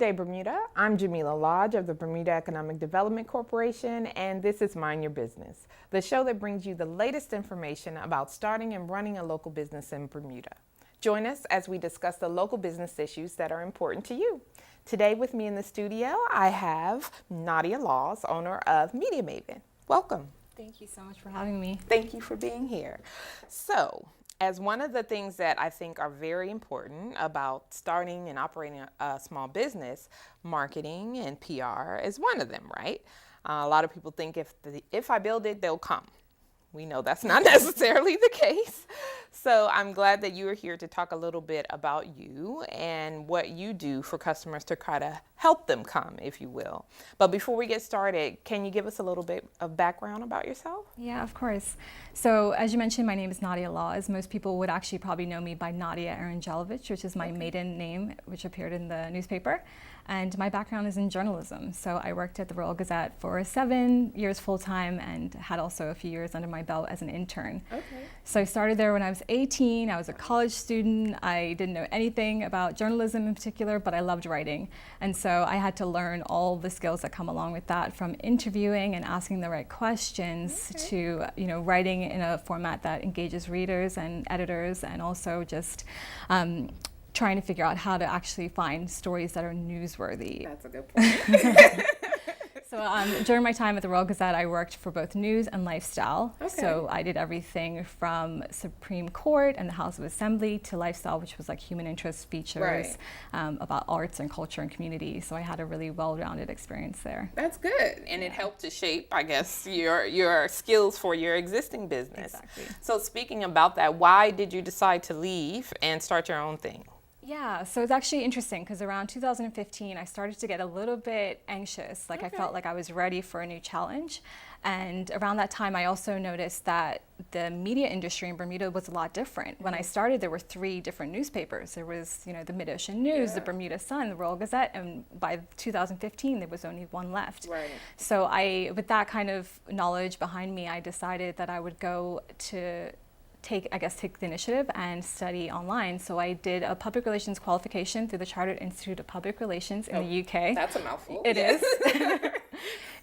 CITV Bermuda. I'm Jamila Lodge of the Bermuda Economic Development Corporation, and this is Mind Your Business, the show that brings you the latest information about starting and running a local business in Bermuda. Join us as we discuss the local business issues that are important to you. Today with me in the studio, I have Nadia Laws, owner of Media Maven. Welcome. Thank you so much for having me. Thank you for being here. So, as one of the things that I think are very important about starting and operating a small business, marketing and PR is one of them, right? A lot of people think if I build it, they'll come. We know that's not necessarily the case. So I'm glad that you are here to talk a little bit about you and what you do for customers to try to help them come, if you will. But before we get started, can you give us a little bit of background about yourself? Yeah, of course. So as you mentioned, my name is Nadia Laws. Most people would actually probably know me by Nadia Arangelovich, which is my maiden name, which appeared in the newspaper. And my background is in journalism. So I worked at the Royal Gazette for 7 years full-time and had also a few years under my belt as an intern. Okay. So I started there when I was 18. I was a college student. I didn't know anything about journalism in particular, but I loved writing. And so I had to learn all the skills that come along with that, from interviewing and asking the right questions to, writing in a format that engages readers and editors, and also just trying to figure out how to actually find stories that are newsworthy. That's a good point. So during my time at the Royal Gazette, I worked for both news and lifestyle. Okay. So I did everything from Supreme Court and the House of Assembly to lifestyle, which was like human interest features about arts and culture and community. So I had a really well-rounded experience there. That's good. And it helped to shape, I guess, your skills for your existing business. Exactly. So speaking about that, why did you decide to leave and start your own thing? Yeah, so it's actually interesting because around 2015, I started to get a little bit anxious. I felt like I was ready for a new challenge. And around that time, I also noticed that the media industry in Bermuda was a lot different. When I started, there were 3 different newspapers. There was, the Mid-Ocean News, the Bermuda Sun, the Royal Gazette, and by 2015, there was only 1 left. Right. So with that kind of knowledge behind me, I decided that I would go to take the initiative and study online. So I did a public relations qualification through the Chartered Institute of Public Relations in the UK. That's a mouthful. It is.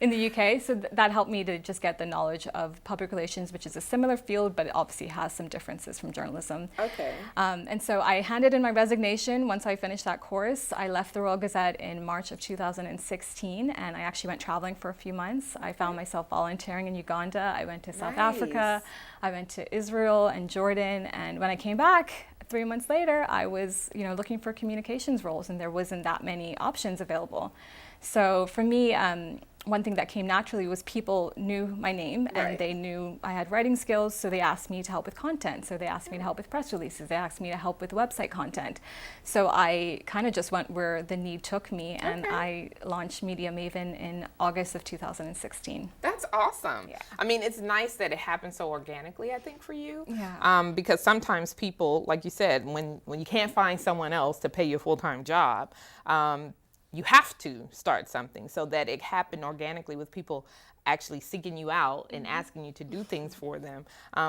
In the UK. So that helped me to just get the knowledge of public relations, which is a similar field, but it obviously has some differences from journalism. Okay. And so I handed in my resignation once I finished that course. I left the Royal Gazette in March of 2016, and I actually went traveling for a few months. I found myself volunteering in Uganda. I went to South Africa. I went to Israel and Jordan. And when I came back 3 months later, I was, looking for communications roles, and there wasn't that many options available. So for me, one thing that came naturally was people knew my name and they knew I had writing skills, so they asked me to help with content. So they asked me to help with press releases. They asked me to help with website content. So I kind of just went where the need took me, and I launched Media Maven in August of 2016. That's awesome. Yeah. I mean, it's nice that it happened so organically, I think, for you. Yeah. Because sometimes people, like you said, when you can't find someone else to pay you a full-time job, you have to start something, so that it happened organically with people actually seeking you out and asking you to do things for them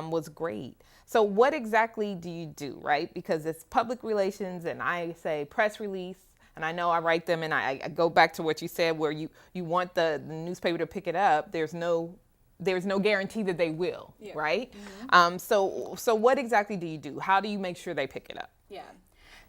was great. So what exactly do you do, right? Because it's public relations, and I say press release, and I know I write them, and I go back to what you said, where you want the newspaper to pick it up. There's no guarantee that they will, right? Mm-hmm. So what exactly do you do? How do you make sure they pick it up? Yeah.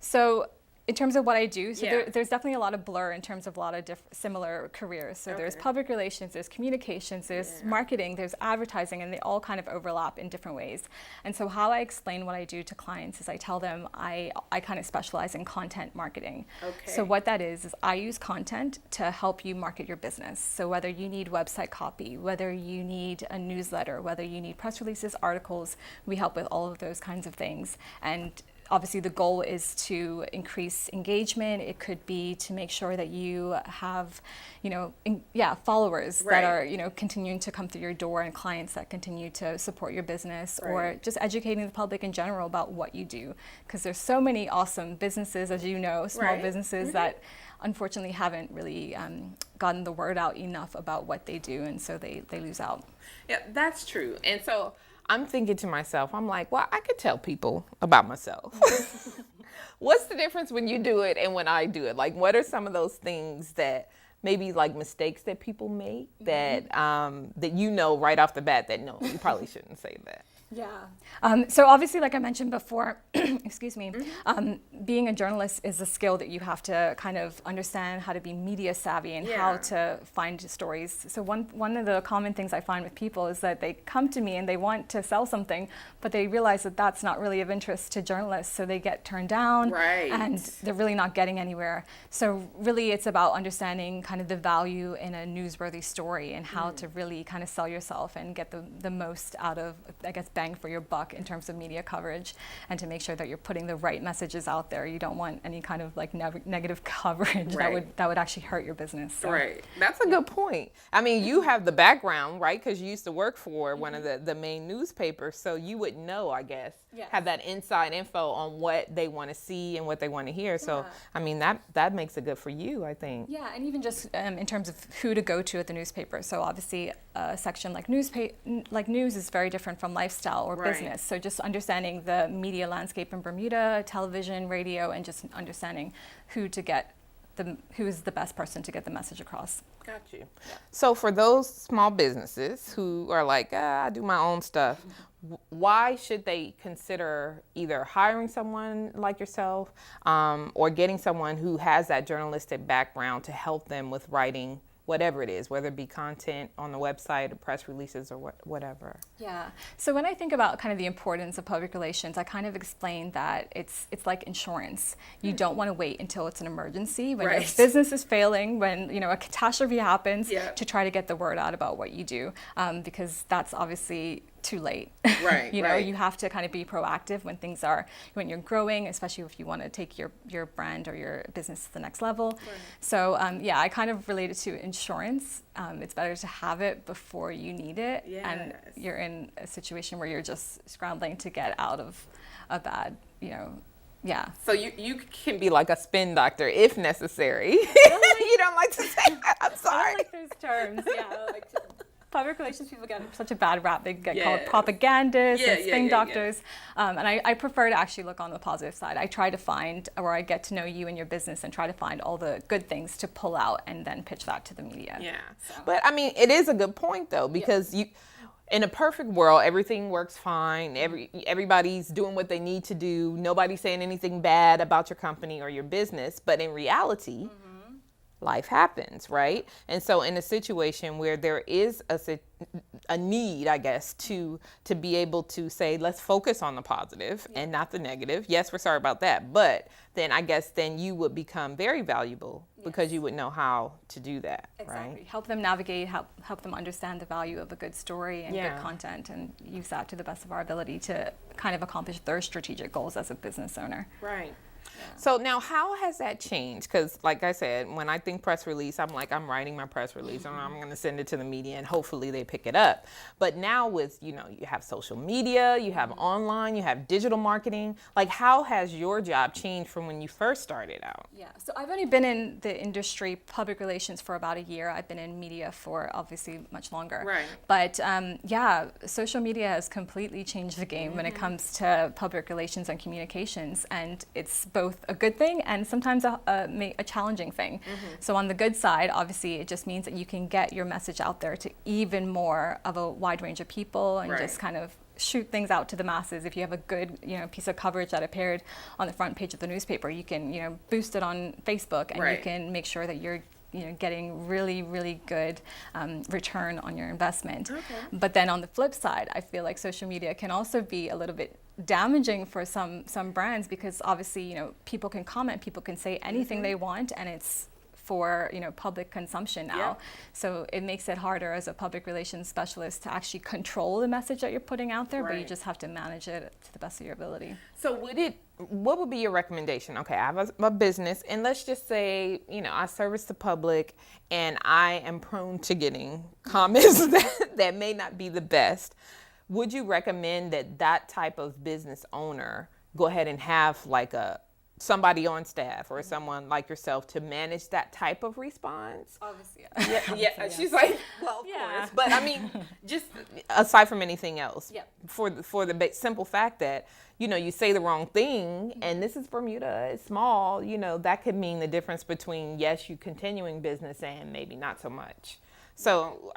So in terms of what I do, there's definitely a lot of blur in terms of a lot of similar careers. So there's public relations, there's communications, there's marketing, there's advertising, and they all kind of overlap in different ways. And so how I explain what I do to clients is I tell them I kind of specialize in content marketing. Okay. So what that is I use content to help you market your business. So whether you need website copy, whether you need a newsletter, whether you need press releases, articles, we help with all of those kinds of things. And obviously the goal is to increase engagement. It could be to make sure that you have, followers that are, continuing to come through your door, and clients that continue to support your business, or just educating the public in general about what you do. Because there's so many awesome businesses, as you know, small businesses that unfortunately haven't really gotten the word out enough about what they do, and so they lose out. Yeah, that's true. And so I'm thinking to myself, I'm like, well, I could tell people about myself. What's the difference when you do it and when I do it? Like, what are some of those things that maybe like mistakes that people make that that you know right off the bat that no, you probably shouldn't say that? Yeah. So obviously, like I mentioned before, excuse me, being a journalist is a skill that you have to kind of understand how to be media savvy and how to find stories. So one of the common things I find with people is that they come to me and they want to sell something, but they realize that that's not really of interest to journalists. So they get turned down and they're really not getting anywhere. So really it's about understanding kind of the value in a newsworthy story and how to really kind of sell yourself and get the most out of, I guess, bang for your buck in terms of media coverage, and to make sure that you're putting the right messages out there. You don't want any kind of like negative coverage that would actually hurt your business. So. Right. That's a good point. I mean, you have the background, right? Because you used to work for one of the main newspapers, so you would know, I guess, have that inside info on what they want to see and what they want to hear. So, I mean, that makes it good for you, I think. Yeah, and even just in terms of who to go to at the newspaper. So obviously, a section like news is very different from lifestyle or business. So just understanding the media landscape in Bermuda, television, radio, and just understanding who is the best person to get the message across. Got you. Yeah. So for those small businesses who are like, I do my own stuff, why should they consider either hiring someone like yourself or getting someone who has that journalistic background to help them with writing whatever it is, whether it be content on the website or press releases or whatever? Yeah. So when I think about kind of the importance of public relations, I kind of explain that it's like insurance. You don't want to wait until it's an emergency, when your business is failing, when a catastrophe happens, to try to get the word out about what you do, because that's obviously too late. Right. You have to kind of be proactive when you're growing, especially if you want to take your brand or your business to the next level. So I kind of relate it to insurance. It's better to have it before you need it, and you're in a situation where you're just scrambling to get out of a bad, So you can be like a spin doctor if necessary. You don't like to say that. I'm sorry. I don't like those terms. Public relations people get such a bad rap. They get called propagandists and spin doctors. And I prefer to actually look on the positive side. I try to find, or I get to know you and your business and try to find all the good things to pull out and then pitch that to the media. Yeah. So. But I mean, it is a good point though, because in a perfect world, everything works fine. Everybody's doing what they need to do. Nobody's saying anything bad about your company or your business. But in reality, life happens, right? And so in a situation where there is a need, I guess, to be able to say, let's focus on the positive and not the negative. Yes, we're sorry about that. But then I guess then you would become very valuable because you would know how to do that. Exactly. Right? Help them navigate, help them understand the value of a good story and good content, and use that to the best of our ability to kind of accomplish their strategic goals as a business owner. Right. So now how has that changed? Because like I said, when I think press release, I'm writing my press release and I'm going to send it to the media and hopefully they pick it up. But now with, you have social media, you have online, you have digital marketing. Like how has your job changed from when you first started out? Yeah, so I've only been in the industry, public relations, for about a year. I've been in media for obviously much longer. Right. But social media has completely changed the game when it comes to public relations and communications. And it's both a good thing and sometimes a challenging thing. So on the good side, obviously, it just means that you can get your message out there to even more of a wide range of people and just kind of shoot things out to the masses. If you have a good piece of coverage that appeared on the front page of the newspaper, you can boost it on Facebook, and you can make sure that you're getting really, really good return on your investment. But then on the flip side, I feel like social media can also be a little bit damaging for some brands, because obviously, people can comment, people can say anything they want, and it's for public consumption now. So it makes it harder as a public relations specialist to actually control the message that you're putting out there, but you just have to manage it to the best of your ability. So what would be your recommendation? Okay, I have a business, and let's just say, I service the public, and I am prone to getting comments that may not be the best. Would you recommend that type of business owner go ahead and have like a somebody on staff or someone like yourself to manage that type of response? Obviously, Yeah. She's like, well, of course. But I mean, just aside from anything else, for the simple fact that, you say the wrong thing, and this is Bermuda, it's small, that could mean the difference between, yes, you continuing business and maybe not so much. So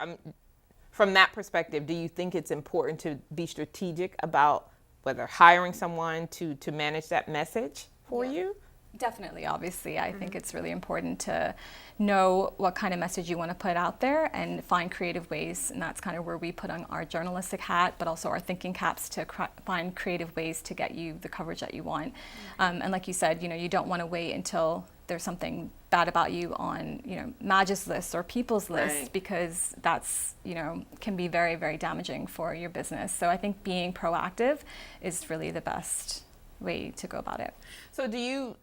from that perspective, do you think it's important to be strategic about whether hiring someone to manage that message for you? Definitely, obviously. I think it's really important to know what kind of message you want to put out there and find creative ways. And that's kind of where we put on our journalistic hat, but also our thinking caps to find creative ways to get you the coverage that you want. And like you said, you don't want to wait until there's something bad about you on, Madge's list or People's list, because that's, can be very, very damaging for your business. So I think being proactive is really the best way to go about it. So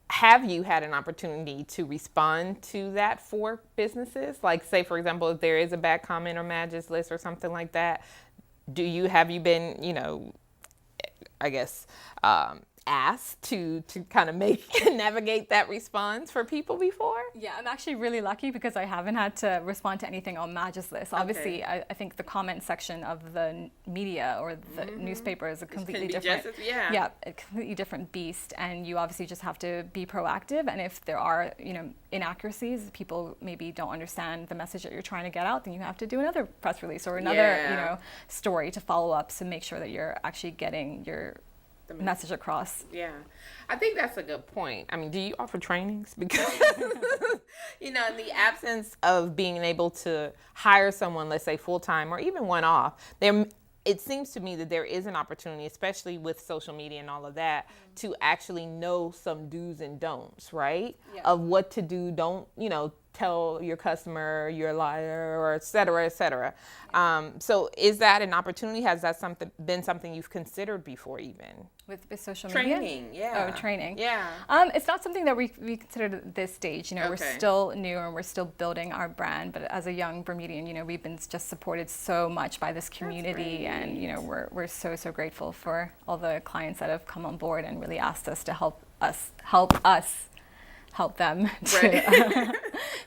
have you had an opportunity to respond to that for businesses? Like, say, for example, if there is a bad comment on Madge's list or something like that, have you been, I guess, asked to kind of navigate that response for people before? Yeah, I'm actually really lucky because I haven't had to respond to anything on Madge's list. Obviously, I think the comment section of the media or the newspaper is a completely different, a completely different beast, and you obviously just have to be proactive. And if there are, inaccuracies, people maybe don't understand the message that you're trying to get out, then you have to do another press release or another, story to follow up to make sure that you're actually getting your message across. Yeah, I think that's a good point. I mean, do you offer trainings? Because, in the absence of being able to hire someone, let's say full-time or even one-off, it seems to me that there is an opportunity, especially with social media and all of that, to actually know some do's and don'ts, right? Of what to do, don't, tell your customer you're a liar, or et cetera, et cetera. So is that an opportunity? Has that been something you've considered before even? With social media? Training, training. Yeah. It's not something that we considered at this stage. We're still new and we're still building our brand. But as a young Bermudian, we've been just supported so much by this community, and we're so grateful for all the clients that have come on board and really asked us to help them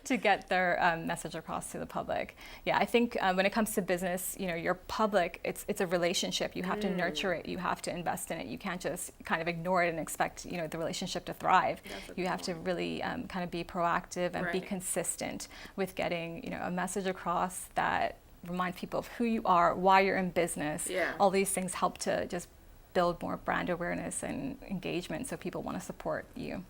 to get their message across to the public. Yeah, I think when it comes to business, your public, it's a relationship. You have to nurture it. You have to invest in it. You can't just kind of ignore it and expect, the relationship to thrive. You have to really kind of be proactive and be consistent with getting, a message across that reminds people of who you are, why you're in business. All these things help to just build more brand awareness and engagement so people want to support you.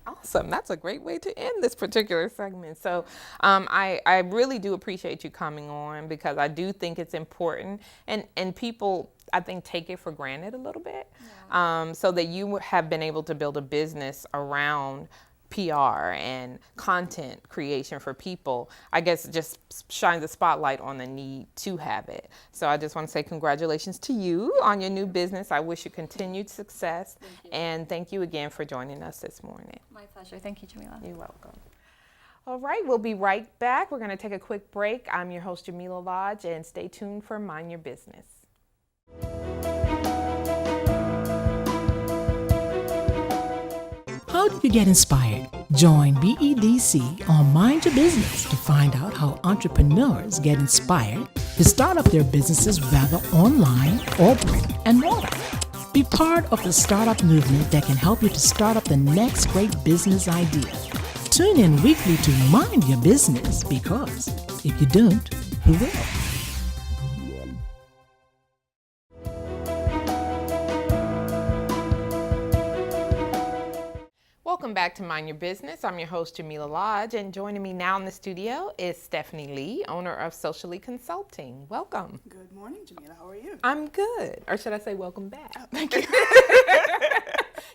Awesome. That's a great way to end this particular segment. So I really do appreciate you coming on, because I do think it's important, and people, I think, take it for granted a little bit. So that you have been able to build a business around PR and content creation for people, I guess, just shines a spotlight on the need to have it. So I just want to say congratulations to you on your new business. I wish you continued success. And thank you again for joining us this morning. My pleasure. Thank you, Jamila. You're welcome. All right, we'll be right back. We're going to take a quick break. I'm your host, Jamila Lodge, and stay tuned for Mind Your Business. How do you get inspired? Join BEDC on Mind Your Business to find out how entrepreneurs get inspired to start up their businesses, whether online or brick and mortar. Be part of the startup movement that can help you to start up the next great business idea. Tune in weekly to Mind Your Business, because if you don't, who will? Welcome back to Mind Your Business. I'm your host, Jamila Lodge, and joining me now in the studio is Stephanie Lee, owner of Socially Consulting. Welcome. Good morning, Jamila. How are you? I'm good. Or should I say welcome back? Oh, thank you.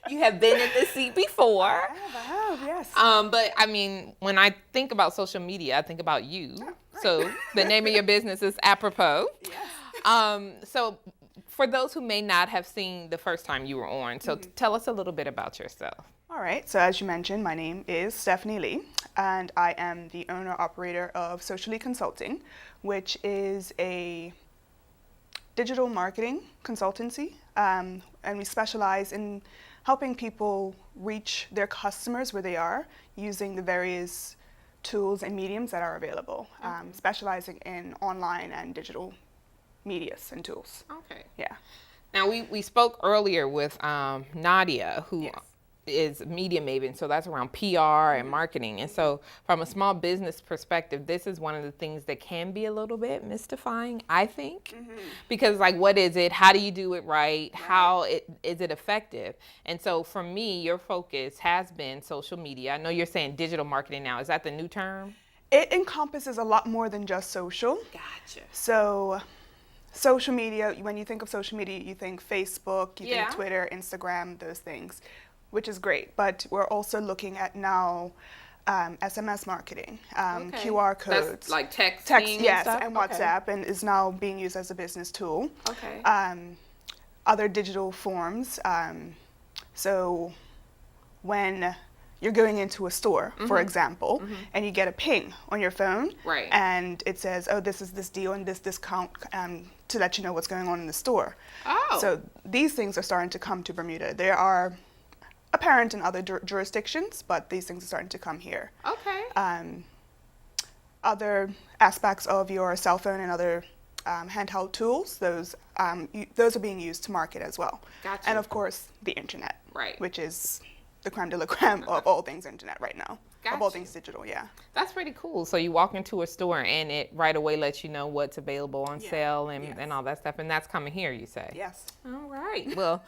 You have been in this seat before. I have, yes. But I mean, when I think about social media, I think about you. Oh, right. So the name of your business is Apropos. Yes. So for those who may not have seen the first time you were on, so tell us a little bit about yourself. All right, so as you mentioned, my name is Stephanie Lee, and I am the owner-operator of Socially Consulting, which is a digital marketing consultancy, and we specialize in helping people reach their customers where they are using the various tools and mediums that are available, specializing in online and digital medias and tools. Okay. Yeah. Now, we spoke earlier with Nadia, who Yes. is media maven, so that's around PR and marketing. And so from a small business perspective, this is one of the things that can be a little bit mystifying, I think, because like, what is it? How do you do it right? How is it effective? And so for me, your focus has been social media. I know you're saying digital marketing now. Is that the new term? It encompasses a lot more than just social. Gotcha. So social media, when you think of social media, you think Facebook, you Yeah. think Twitter, Instagram, those things, which is great. But we're also looking at now SMS marketing, Okay. QR codes. That's like texting Text, and yes, stuff? and Okay. WhatsApp, and is now being used as a business tool. Okay. Other digital forms. So when you're going into a store, for example, and you get a ping on your phone, Right. and it says, oh, this is this deal and this discount, to let you know what's going on in the store. Oh. So these things are starting to come to Bermuda. They are apparent in other jurisdictions, but these things are starting to come here. Okay. Other aspects of your cell phone and other handheld tools, those are being used to market as well. Gotcha. And of course, the internet, Right. which is the creme de la creme of all things internet right now, of all Gotcha. things digital, yeah. That's pretty cool. So you walk into a store and it right away lets you know what's available on Yeah. sale and, Yes. and all that stuff. And that's coming here, you say? Yes. All right. Well,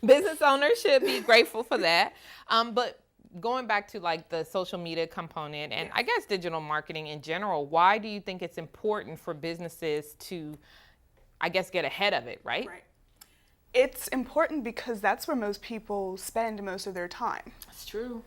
business owners should be grateful for that. But going back to like the social media component and I guess digital marketing in general, why do you think it's important for businesses to, I guess, get ahead of it, right? Right. It's important because that's where most people spend most of their time. That's true.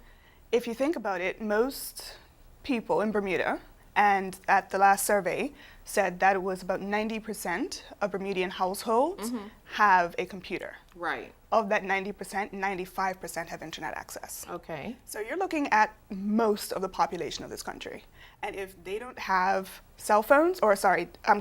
If you think about it, most people in Bermuda, and at the last survey, said that it was about 90% of Bermudian households have a computer. Right. Of that 90%, 95% have internet access. Okay. So you're looking at most of the population of this country. And if they don't have cell phones, or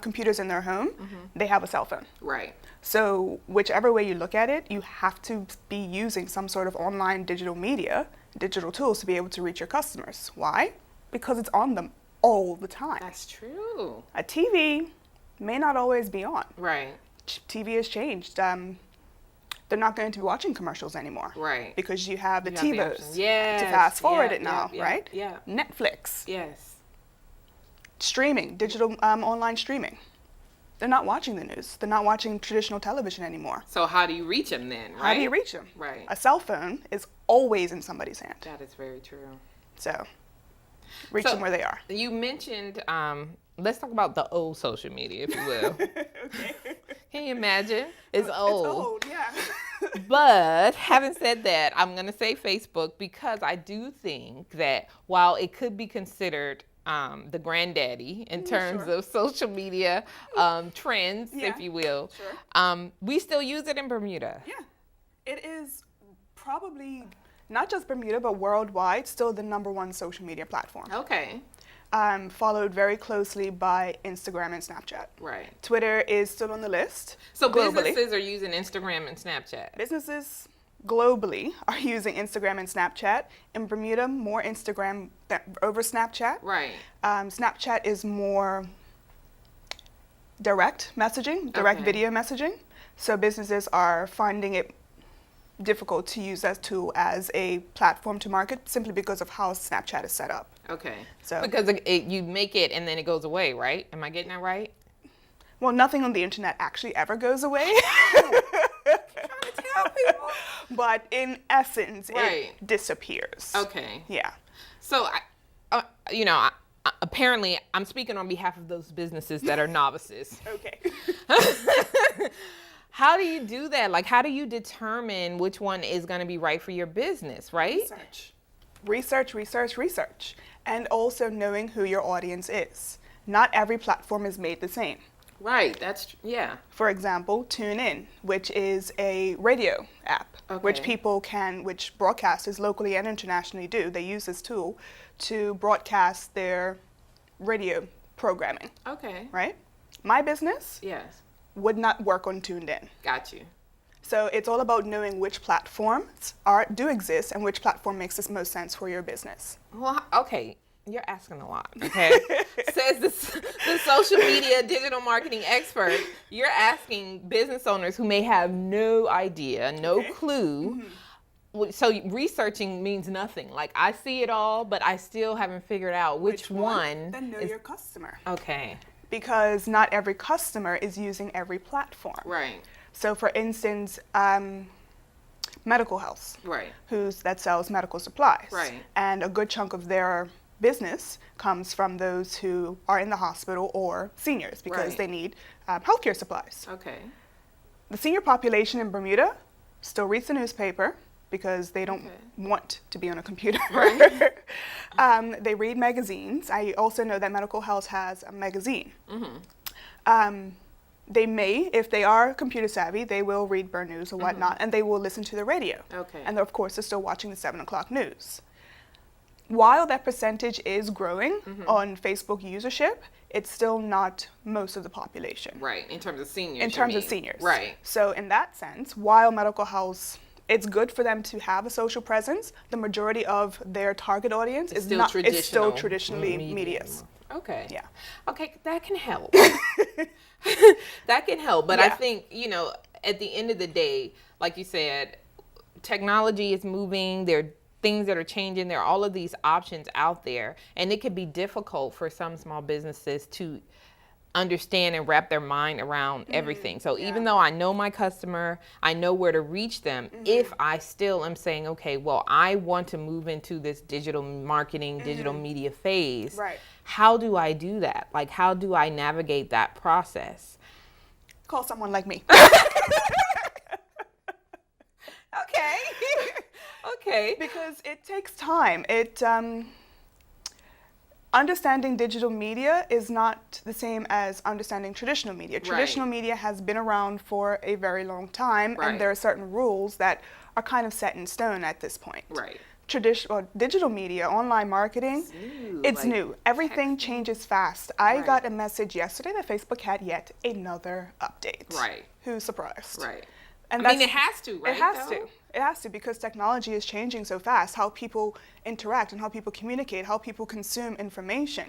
computers in their home, they have a cell phone. Right. So whichever way you look at it, you have to be using some sort of online digital media, digital tools to be able to reach your customers. Why? Because it's on them all the time. That's true. A TV may not always be on. Right. TV has changed. They're not going to be watching commercials anymore. Right. Because you have the You have the TiVos option. Yes. to fast forward Yeah, it now, yeah, right? yeah. Netflix, Yes. streaming, digital online streaming. They're not watching the news. They're not watching traditional television anymore. So how do you reach them then, right? How do you reach them? Right. A cell phone is always in somebody's hand. That is very true. So reach So- them where they are. You mentioned, let's talk about the old social media, if you will. Okay. Can you imagine? It's old. It's old, yeah. But having said that, I'm going to say Facebook because I do think that while it could be considered the granddaddy in terms sure. of social media trends, Yeah, if you will, sure. we still use it in Bermuda. Yeah. It is probably not just Bermuda, but worldwide, still the #1 social media platform. Okay. Followed very closely by Instagram and Snapchat. Right. Twitter is still on the list. So globally. businesses are using Instagram and Snapchat. Businesses globally are using Instagram and Snapchat. In Bermuda, more Instagram over Snapchat. Right. Snapchat is more direct messaging, direct Okay. video messaging. So businesses are finding it difficult to use that tool as a platform to market simply because of how Snapchat is set up. Okay. So- because you make it and then it goes away, right? Am I getting that right? Well, nothing on the internet actually ever goes away. Tell people. But in essence, Right. it disappears. Okay. Yeah. So, apparently, I'm speaking on behalf of those businesses that are novices. Okay. How do you do that? Like, how do you determine which one is going to be right for your business, right? Research. And also knowing who your audience is. Not every platform is made the same. Right. Yeah. For example, TuneIn, which is a radio app, which Okay. which broadcasters locally and internationally do. They use this tool to broadcast their radio programming, Okay. right? My business Yes. would not work on TuneIn. Got you. So it's all about knowing which platforms do exist and which platform makes the most sense for your business. Well, okay, you're asking a lot, okay? Says the social media digital marketing expert, you're asking business owners who may have no idea, no clue. So researching means nothing. Like, I see it all, but I still haven't figured out which one. Then know your customer. Okay. Because not every customer is using every platform. Right. So for instance, medical health, Right. that sells medical supplies. Right. And a good chunk of their business comes from those who are in the hospital or seniors because Right. they need healthcare supplies. Okay. The senior population in Bermuda still reads the newspaper because they don't want to be on a computer. Right. They read magazines. I also know that Medical Health has a magazine. They may, if they are computer savvy, they will read Burn News or whatnot, and they will listen to the radio. Okay. And of course, they're still watching the 7 o'clock news. While that percentage is growing on Facebook usership, it's still not most of the population. Right. In terms of seniors. In terms of seniors. Right. So in that sense, while Medical Health, it's good for them to have a social presence, the majority of their target audience is still traditionally medias. Okay. Yeah. Okay, that can help. That can help. But I think, at the end of the day, like you said, technology is moving. There are things that are changing. There are all of these options out there. And it can be difficult for some small businesses to understand and wrap their mind around everything. So even though I know my customer, I know where to reach them, if I still am saying, okay, well, I want to move into this digital marketing, digital media phase, Right. how do I do that? Like, how do I navigate that process? Call someone like me. Okay. Okay. Because it takes time. Understanding digital media is not the same as understanding traditional media. Traditional media has been around for a very long time, and there are certain rules that are kind of set in stone at this point. Right. Digital media, online marketing, it's new. Everything changes fast. I got a message yesterday that Facebook had yet another update. Right. Who's surprised? Right. And I mean, it has to, right? It has to. It has to, because technology is changing so fast, how people interact and how people communicate, how people consume information.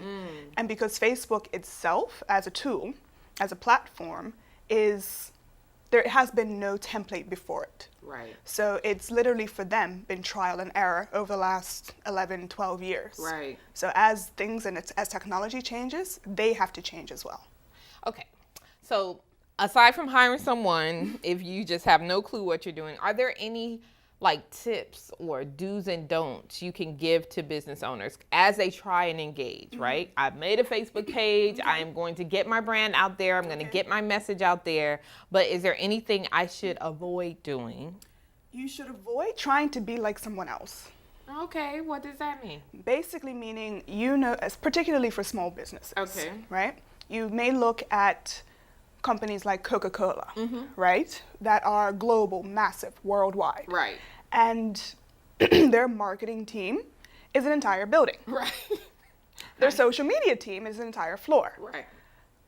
And because Facebook itself, as a tool, as a platform, there has been no template before it. Right. So it's literally for them been trial and error over the last 11, 12 years. Right. So as things and as technology changes, they have to change as well. Okay. So aside from hiring someone, if you just have no clue what you're doing, are there any tips or do's and don'ts you can give to business owners as they try and engage, right? I've made a Facebook page. I am going to get my brand out there. I'm going to get my message out there. But is there anything I should avoid doing? You should avoid trying to be like someone else. Okay. What does that mean? Basically meaning, particularly for small businesses, Okay. right? You may look at companies like Coca-Cola, right, that are global, massive, worldwide. Right. And their marketing team is an entire building. Right. Their social media team is an entire floor. Right.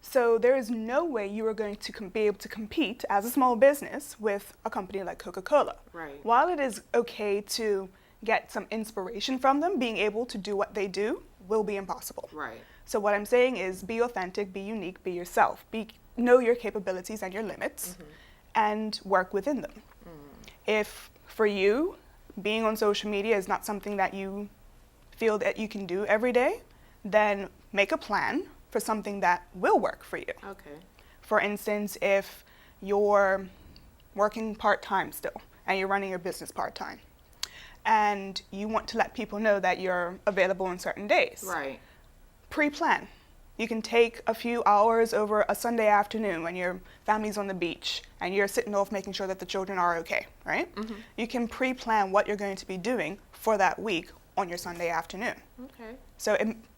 So there is no way you are going to be able to compete as a small business with a company like Coca-Cola. Right. While it is okay to get some inspiration from them, being able to do what they do will be impossible. Right. So what I'm saying is, be authentic, be unique, be yourself. Know your capabilities and your limits, and work within them. If for you, being on social media is not something that you feel that you can do every day, then make a plan for something that will work for you. Okay. For instance, if you're working part-time still and you're running your business part-time and you want to let people know that you're available on certain days, Right. pre-plan. You can take a few hours over a Sunday afternoon when your family's on the beach and you're sitting off making sure that the children are okay, right? You can pre-plan what you're going to be doing for that week on your Sunday afternoon. Okay. So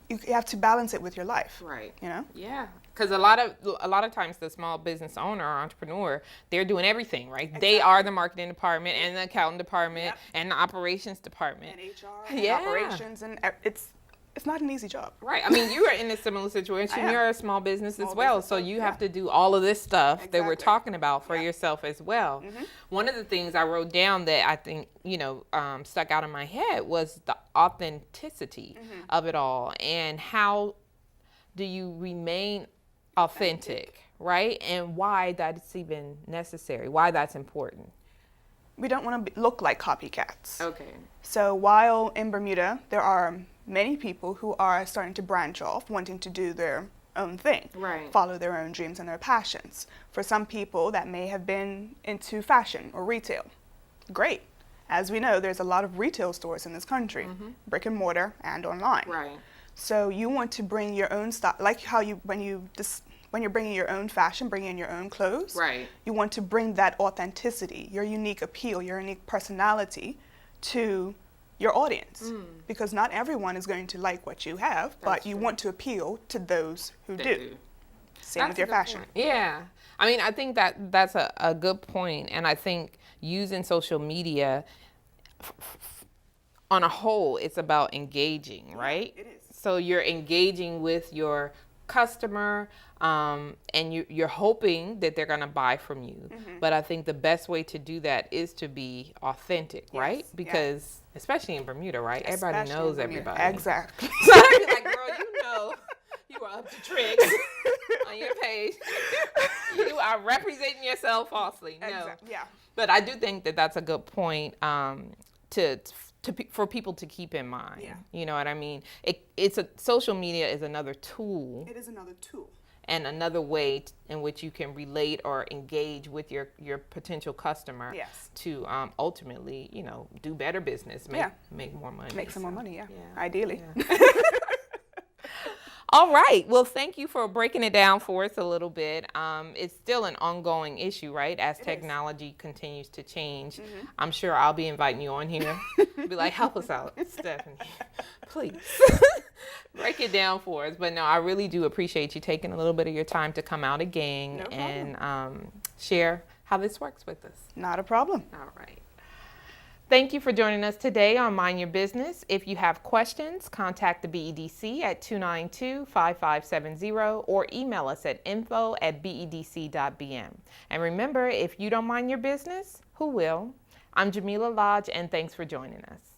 you have to balance it with your life. Right. You know? Yeah. Because a lot of times the small business owner or entrepreneur, they're doing everything, right? Exactly. They are the marketing department and the accounting department and the operations department. And HR and operations, and it's not an easy job. Right. I mean, you are in a similar situation. You're a small business as well. So you have to do all of this stuff that we're talking about for yourself as well. One of the things I wrote down that I think, stuck out in my head was the authenticity of it all. And how do you remain authentic, right? And why that's even necessary, why that's important. We don't want to look like copycats. Okay. So while in Bermuda, there are many people who are starting to branch off, wanting to do their own thing, follow their own dreams and their passions. For some people, that may have been into fashion or retail. Great. As we know, there's a lot of retail stores in this country, brick and mortar and online. Right. So you want to bring your own style, like how when you're bringing your own fashion, bringing in your own clothes, you want to bring that authenticity, your unique appeal, your unique personality to your audience. Because not everyone is going to like what you have, but you want to appeal to those who do. Same with your fashion. Yeah. I mean, I think that's a good point. And I think using social media, on a whole, it's about engaging, right? It is. So you're engaging with your customer, and you're hoping that they're going to buy from you. But I think the best way to do that is to be authentic, right? Because especially in Bermuda, right? Everybody knows everybody. Exactly. So I'd be like, girl, you are up to tricks on your page. You are representing yourself falsely. No. Exactly. Yeah. But I do think that that's a good point for people to keep in mind. Yeah. You know what I mean? Social media is another tool. It is another tool. And another way in which you can relate or engage with your potential customer to ultimately, do better business, make more money. Make some more money, ideally. Yeah. All right. Well, thank you for breaking it down for us a little bit. It's still an ongoing issue, right? As technology continues to change. I'm sure I'll be inviting you on here. Be like, help us out, Stephanie. Please. Break it down for us. But no, I really do appreciate you taking a little bit of your time to come out again and share how this works with us. Not a problem. All right. Thank you for joining us today on Mind Your Business. If you have questions, contact the BEDC at 292-5570 or email us at info@bedc.bm. And remember, if you don't mind your business, who will? I'm Jamila Lodge, and thanks for joining us.